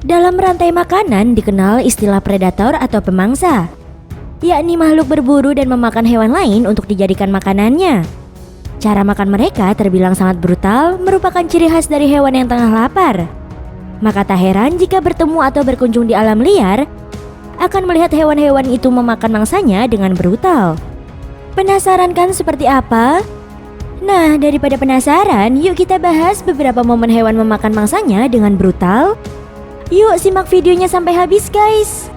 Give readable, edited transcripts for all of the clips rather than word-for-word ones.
Dalam rantai makanan dikenal istilah predator atau pemangsa, yakni makhluk berburu dan memakan hewan lain untuk dijadikan makanannya. Cara makan mereka terbilang sangat brutal, merupakan ciri khas dari hewan yang tengah lapar. Maka tak heran jika bertemu atau berkunjung di alam liar, akan melihat hewan-hewan itu memakan mangsanya dengan brutal. Penasaran kan seperti apa? Nah, daripada penasaran, yuk kita bahas beberapa momen hewan memakan mangsanya dengan brutal. Yuk simak videonya sampai habis guys.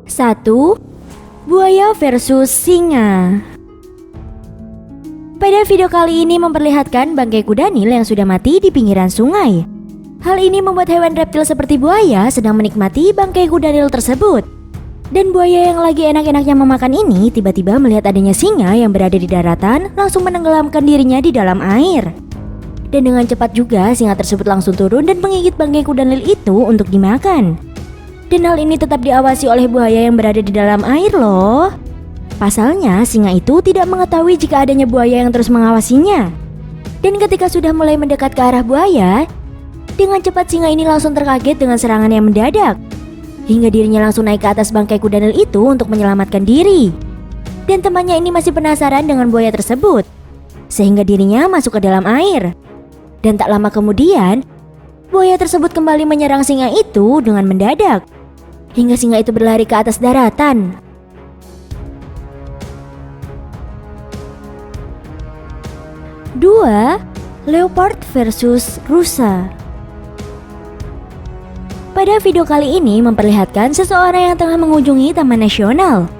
Satu, buaya versus singa. Pada video kali ini memperlihatkan bangkai kuda Nil yang sudah mati di pinggiran sungai. Hal ini membuat hewan reptil seperti buaya sedang menikmati bangkai kuda Nil tersebut. Dan buaya yang lagi enak-enaknya memakan ini tiba-tiba melihat adanya singa yang berada di daratan, langsung menenggelamkan dirinya di dalam air. Dan dengan cepat juga singa tersebut langsung turun dan menggigit bangkai kuda Nil itu untuk dimakan. Dan hal ini tetap diawasi oleh buaya yang berada di dalam air loh. Pasalnya singa itu tidak mengetahui jika adanya buaya yang terus mengawasinya. Dan ketika sudah mulai mendekat ke arah buaya, dengan cepat singa ini langsung terkaget dengan serangan yang mendadak, hingga dirinya langsung naik ke atas bangkai kuda Nil itu untuk menyelamatkan diri. Dan temannya ini masih penasaran dengan buaya tersebut, sehingga dirinya masuk ke dalam air. Dan tak lama kemudian, buaya tersebut kembali menyerang singa itu dengan mendadak, hingga singa itu berlari ke atas daratan. Dua, leopard versus rusa. Pada video kali ini memperlihatkan seseorang yang tengah mengunjungi taman nasional.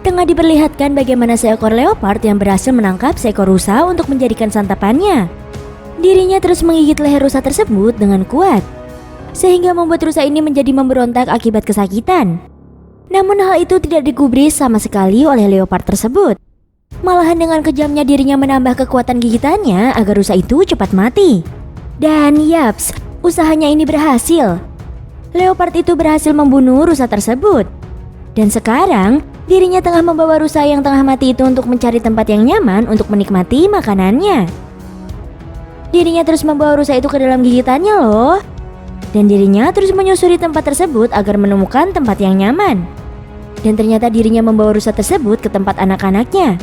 Tengah diperlihatkan bagaimana seekor leopard yang berhasil menangkap seekor rusa untuk menjadikan santapannya. Dirinya terus menggigit leher rusa tersebut dengan kuat, sehingga membuat rusa ini menjadi memberontak akibat kesakitan. Namun hal itu tidak digubris sama sekali oleh leopard tersebut. Malahan dengan kejamnya dirinya menambah kekuatan gigitannya agar rusa itu cepat mati. Dan yaps, usahanya ini berhasil. Leopard itu berhasil membunuh rusa tersebut. Dan sekarang dirinya tengah membawa rusa yang tengah mati itu untuk mencari tempat yang nyaman untuk menikmati makanannya. Dirinya terus membawa rusa itu ke dalam gigitannya loh. Dan dirinya terus menyusuri tempat tersebut agar menemukan tempat yang nyaman. Dan ternyata dirinya membawa rusa tersebut ke tempat anak-anaknya,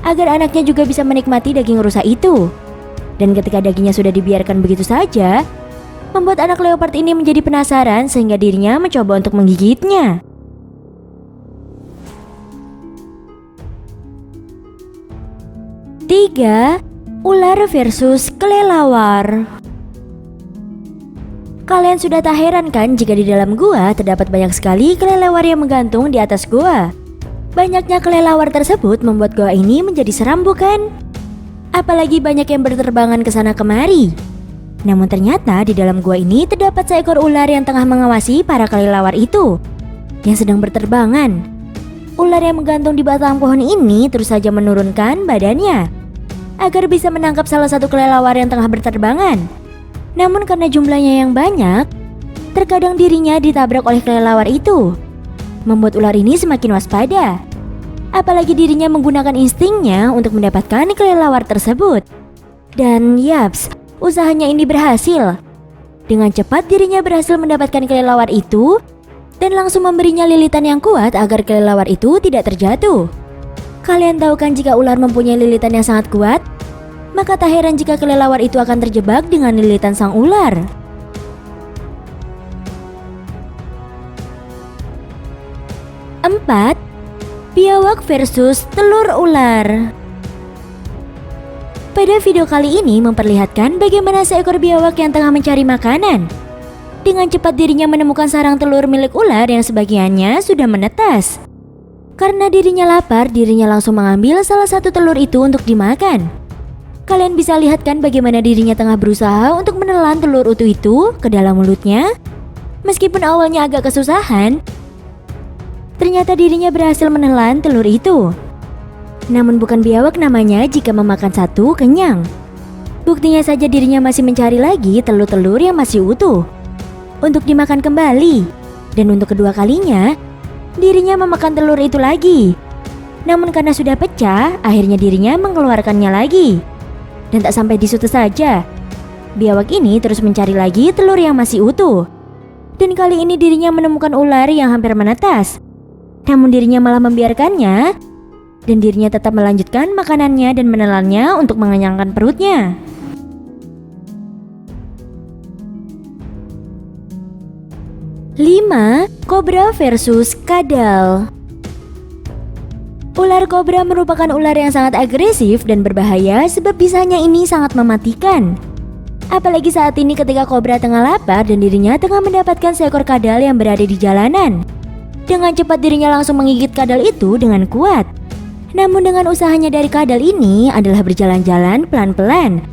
agar anaknya juga bisa menikmati daging rusa itu. Dan ketika dagingnya sudah dibiarkan begitu saja, membuat anak leopard ini menjadi penasaran sehingga dirinya mencoba untuk menggigitnya. Tiga, ular versus kelelawar. Kalian sudah tak heran kan jika di dalam gua terdapat banyak sekali kelelawar yang menggantung di atas gua. Banyaknya kelelawar tersebut membuat gua ini menjadi seram bukan? Apalagi banyak yang berterbangan ke sana kemari. Namun ternyata di dalam gua ini terdapat seekor ular yang tengah mengawasi para kelelawar itu yang sedang berterbangan. Ular yang menggantung di batang pohon ini terus saja menurunkan badannya agar bisa menangkap salah satu kelelawar yang tengah berterbangan. Namun karena jumlahnya yang banyak, terkadang dirinya ditabrak oleh kelelawar itu, membuat ular ini semakin waspada. Apalagi dirinya menggunakan instingnya untuk mendapatkan kelelawar tersebut. Dan yaps, usahanya ini berhasil. Dengan cepat dirinya berhasil mendapatkan kelelawar itu dan langsung memberinya lilitan yang kuat agar kelelawar itu tidak terjatuh. Kalian tahu kan jika ular mempunyai lilitan yang sangat kuat, maka tak heran jika kelelawar itu akan terjebak dengan lilitan sang ular. Empat, biawak versus telur ular. Pada video kali ini memperlihatkan bagaimana seekor biawak yang tengah mencari makanan. Dengan cepat dirinya menemukan sarang telur milik ular yang sebagiannya sudah menetas. Karena dirinya lapar, dirinya langsung mengambil salah satu telur itu untuk dimakan. Kalian bisa lihat kan bagaimana dirinya tengah berusaha untuk menelan telur utuh itu ke dalam mulutnya. Meskipun awalnya agak kesusahan, ternyata dirinya berhasil menelan telur itu. Namun bukan biawak namanya jika memakan satu kenyang. Buktinya saja dirinya masih mencari lagi telur-telur yang masih utuh untuk dimakan kembali. Dan untuk kedua kalinya, dirinya memakan telur itu lagi. Namun karena sudah pecah, akhirnya dirinya mengeluarkannya lagi. Dan tak sampai di situ saja, biawak ini terus mencari lagi telur yang masih utuh. Dan kali ini dirinya menemukan ular yang hampir menetas. Namun dirinya malah membiarkannya, dan dirinya tetap melanjutkan makanannya dan menelannya untuk mengenyangkan perutnya. Lima, kobra versus kadal. Ular kobra merupakan ular yang sangat agresif dan berbahaya sebab bisanya ini sangat mematikan. Apalagi saat ini ketika kobra tengah lapar dan dirinya tengah mendapatkan seekor kadal yang berada di jalanan. Dengan cepat dirinya langsung menggigit kadal itu dengan kuat. Namun dengan usahanya dari kadal ini adalah berjalan-jalan pelan-pelan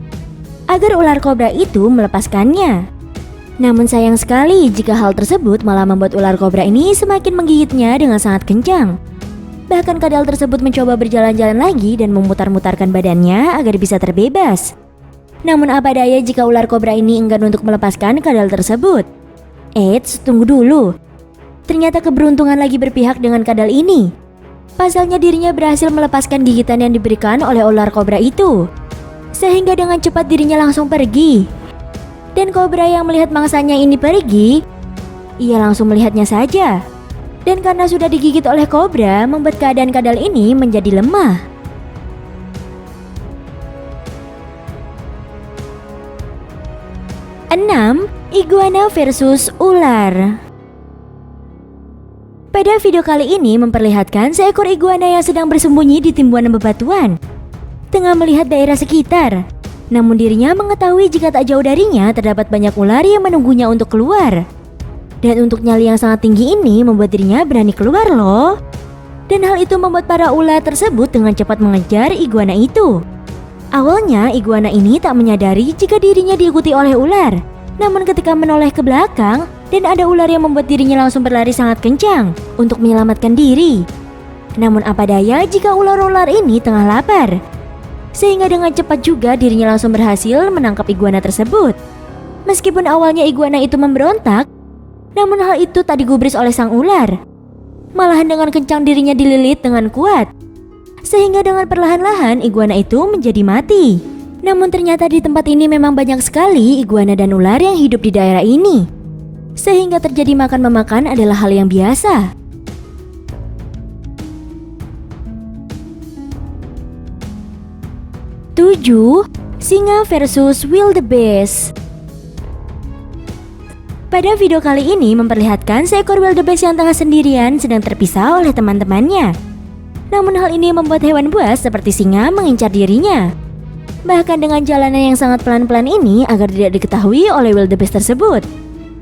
agar ular kobra itu melepaskannya. Namun sayang sekali jika hal tersebut malah membuat ular kobra ini semakin menggigitnya dengan sangat kencang. Bahkan kadal tersebut mencoba berjalan-jalan lagi dan memutar-mutarkan badannya agar bisa terbebas. Namun apa daya jika ular kobra ini enggan untuk melepaskan kadal tersebut. Eits, tunggu dulu. Ternyata keberuntungan lagi berpihak dengan kadal ini. Pasalnya dirinya berhasil melepaskan gigitan yang diberikan oleh ular kobra itu. Sehingga dengan cepat dirinya langsung pergi. Dan kobra yang melihat mangsanya ini pergi, ia langsung melihatnya saja. Dan karena sudah digigit oleh kobra, membuat keadaan kadal ini menjadi lemah. 6. Iguana versus ular. Pada video kali ini memperlihatkan seekor iguana yang sedang bersembunyi di timbunan bebatuan, tengah melihat daerah sekitar. Namun dirinya mengetahui jika tak jauh darinya terdapat banyak ular yang menunggunya untuk keluar. Dan untuk nyali yang sangat tinggi ini membuat dirinya berani keluar loh. Dan hal itu membuat para ular tersebut dengan cepat mengejar iguana itu. Awalnya iguana ini tak menyadari jika dirinya diikuti oleh ular. Namun ketika menoleh ke belakang dan ada ular yang membuat dirinya langsung berlari sangat kencang untuk menyelamatkan diri. Namun apa daya jika ular-ular ini tengah lapar. Sehingga dengan cepat juga dirinya langsung berhasil menangkap iguana tersebut. Meskipun awalnya iguana itu memberontak, namun hal itu tak digubris oleh sang ular. Malahan dengan kencang dirinya dililit dengan kuat. Sehingga dengan perlahan-lahan iguana itu menjadi mati. Namun ternyata di tempat ini memang banyak sekali iguana dan ular yang hidup di daerah ini. Sehingga terjadi makan-memakan adalah hal yang biasa. 7. Singa versus wildebeest. Pada video kali ini memperlihatkan seekor wildebeest yang tengah sendirian sedang terpisah oleh teman-temannya. Namun hal ini membuat hewan buas seperti singa mengincar dirinya. Bahkan dengan jalanan yang sangat pelan-pelan ini agar tidak diketahui oleh wildebeest tersebut,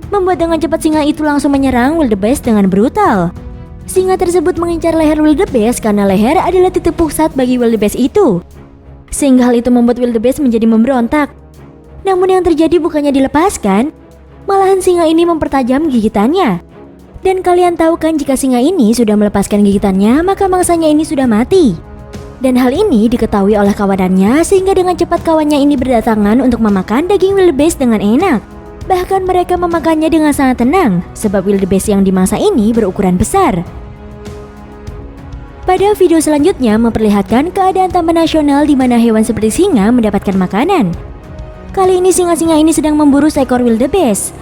membuat dengan cepat singa itu langsung menyerang wildebeest dengan brutal. Singa tersebut mengincar leher wildebeest karena leher adalah titik pusat bagi wildebeest itu. Sehingga hal itu membuat wildebeest menjadi memberontak. Namun yang terjadi bukannya dilepaskan, malahan singa ini mempertajam gigitannya. Dan kalian tahu kan jika singa ini sudah melepaskan gigitannya, maka mangsanya ini sudah mati. Dan hal ini diketahui oleh kawanannya sehingga dengan cepat kawannya ini berdatangan untuk memakan daging wildebeest dengan enak. Bahkan mereka memakannya dengan sangat tenang sebab wildebeest yang dimangsa ini berukuran besar. Pada video selanjutnya memperlihatkan keadaan taman nasional di mana hewan seperti singa mendapatkan makanan. Kali ini singa-singa ini sedang memburu seekor wildebeest.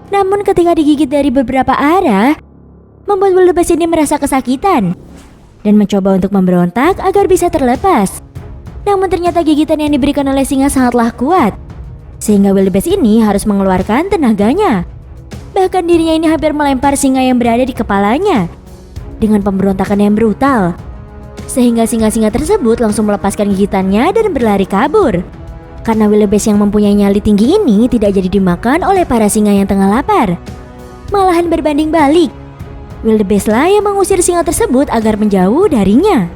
Namun ketika digigit dari beberapa arah, membuat wildebeest ini merasa kesakitan dan mencoba untuk memberontak agar bisa terlepas. Namun ternyata gigitan yang diberikan oleh singa sangatlah kuat, sehingga wildebeest ini harus mengeluarkan tenaganya. Bahkan dirinya ini hampir melempar singa yang berada di kepalanya dengan pemberontakan yang brutal. Sehingga singa-singa tersebut langsung melepaskan gigitannya dan berlari kabur. Karena wildebeest yang mempunyai nyali tinggi ini tidak jadi dimakan oleh para singa yang tengah lapar. Malahan berbanding balik, wildebeest lah yang mengusir singa tersebut agar menjauh darinya.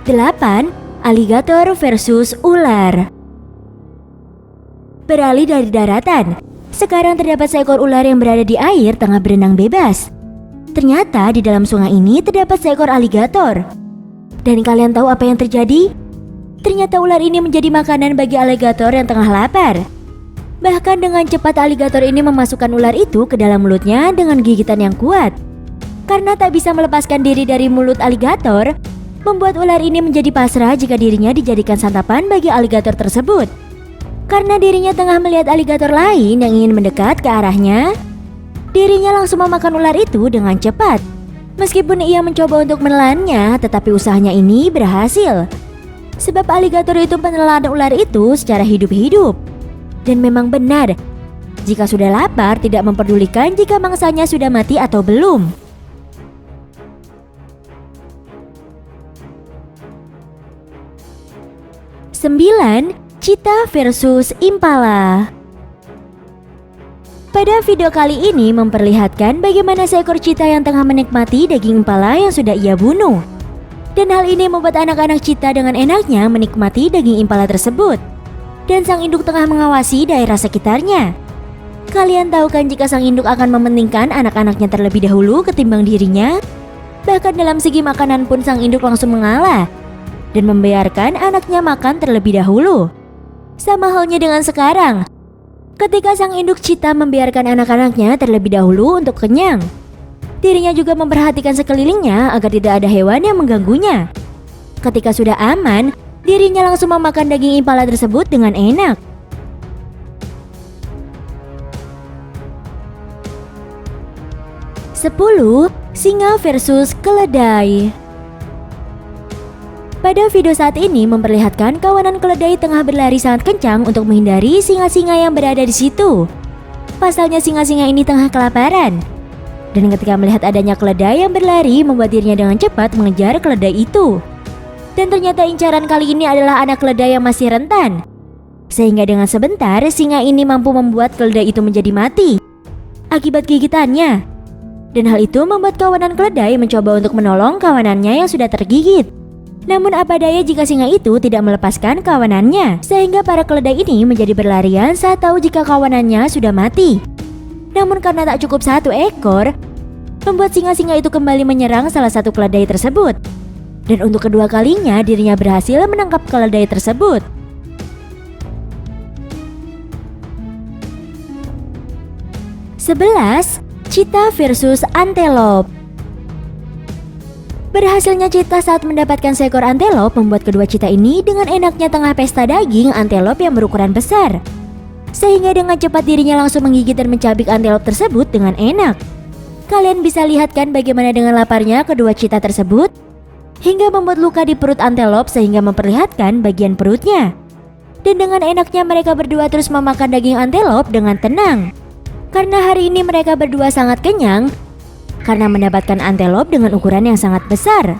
8. Aligator versus ular. Beralih dari daratan, sekarang terdapat seekor ular yang berada di air tengah berenang bebas. Ternyata di dalam sungai ini terdapat seekor aligator. Dan kalian tahu apa yang terjadi? Ternyata ular ini menjadi makanan bagi aligator yang tengah lapar. Bahkan dengan cepat aligator ini memasukkan ular itu ke dalam mulutnya dengan gigitan yang kuat. Karena tak bisa melepaskan diri dari mulut aligator, membuat ular ini menjadi pasrah jika dirinya dijadikan santapan bagi aligator tersebut. Karena dirinya tengah melihat aligator lain yang ingin mendekat ke arahnya, dirinya langsung memakan ular itu dengan cepat. Meskipun ia mencoba untuk menelannya, tetapi usahanya ini berhasil. Sebab aligator itu menelan ular itu secara hidup-hidup. Dan memang benar, jika sudah lapar tidak memperdulikan jika mangsanya sudah mati atau belum. Sembilan, Cheetah versus Impala. Pada video kali ini memperlihatkan bagaimana seekor cheetah yang tengah menikmati daging impala yang sudah ia bunuh. Dan hal ini membuat anak-anak cheetah dengan enaknya menikmati daging impala tersebut. Dan sang induk tengah mengawasi daerah sekitarnya. Kalian tahu kan jika sang induk akan mementingkan anak-anaknya terlebih dahulu ketimbang dirinya? Bahkan dalam segi makanan pun sang induk langsung mengalah dan membiarkan anaknya makan terlebih dahulu. Sama halnya dengan sekarang, ketika sang induk cheetah membiarkan anak-anaknya terlebih dahulu untuk kenyang. Dirinya juga memperhatikan sekelilingnya agar tidak ada hewan yang mengganggunya. Ketika sudah aman, dirinya langsung memakan daging impala tersebut dengan enak. Sepuluh, Singa versus Keledai. Pada video saat ini memperlihatkan kawanan keledai tengah berlari sangat kencang untuk menghindari singa-singa yang berada di situ. Pasalnya singa-singa ini tengah kelaparan. Dan ketika melihat adanya keledai yang berlari, membuat dirinya dengan cepat mengejar keledai itu. Dan ternyata incaran kali ini adalah anak keledai yang masih rentan. Sehingga dengan sebentar singa ini mampu membuat keledai itu menjadi mati akibat gigitannya. Dan hal itu membuat kawanan keledai mencoba untuk menolong kawanannya yang sudah tergigit. Namun apa daya jika singa itu tidak melepaskan kawanannya, sehingga para keledai ini menjadi berlarian saat tahu jika kawanannya sudah mati. Namun karena tak cukup satu ekor, membuat singa-singa itu kembali menyerang salah satu keledai tersebut. Dan untuk kedua kalinya dirinya berhasil menangkap keledai tersebut. Sebelas, Cheetah versus Antelope. Berhasilnya cheetah saat mendapatkan seekor antelop membuat kedua cheetah ini dengan enaknya tengah pesta daging antelop yang berukuran besar. Sehingga dengan cepat dirinya langsung menggigit dan mencabik antelop tersebut dengan enak. Kalian bisa lihat kan bagaimana dengan laparnya kedua cheetah tersebut? Hingga membuat luka di perut antelop sehingga memperlihatkan bagian perutnya. Dan dengan enaknya mereka berdua terus memakan daging antelop dengan tenang. Karena hari ini mereka berdua sangat kenyang karena mendapatkan antelop dengan ukuran yang sangat besar.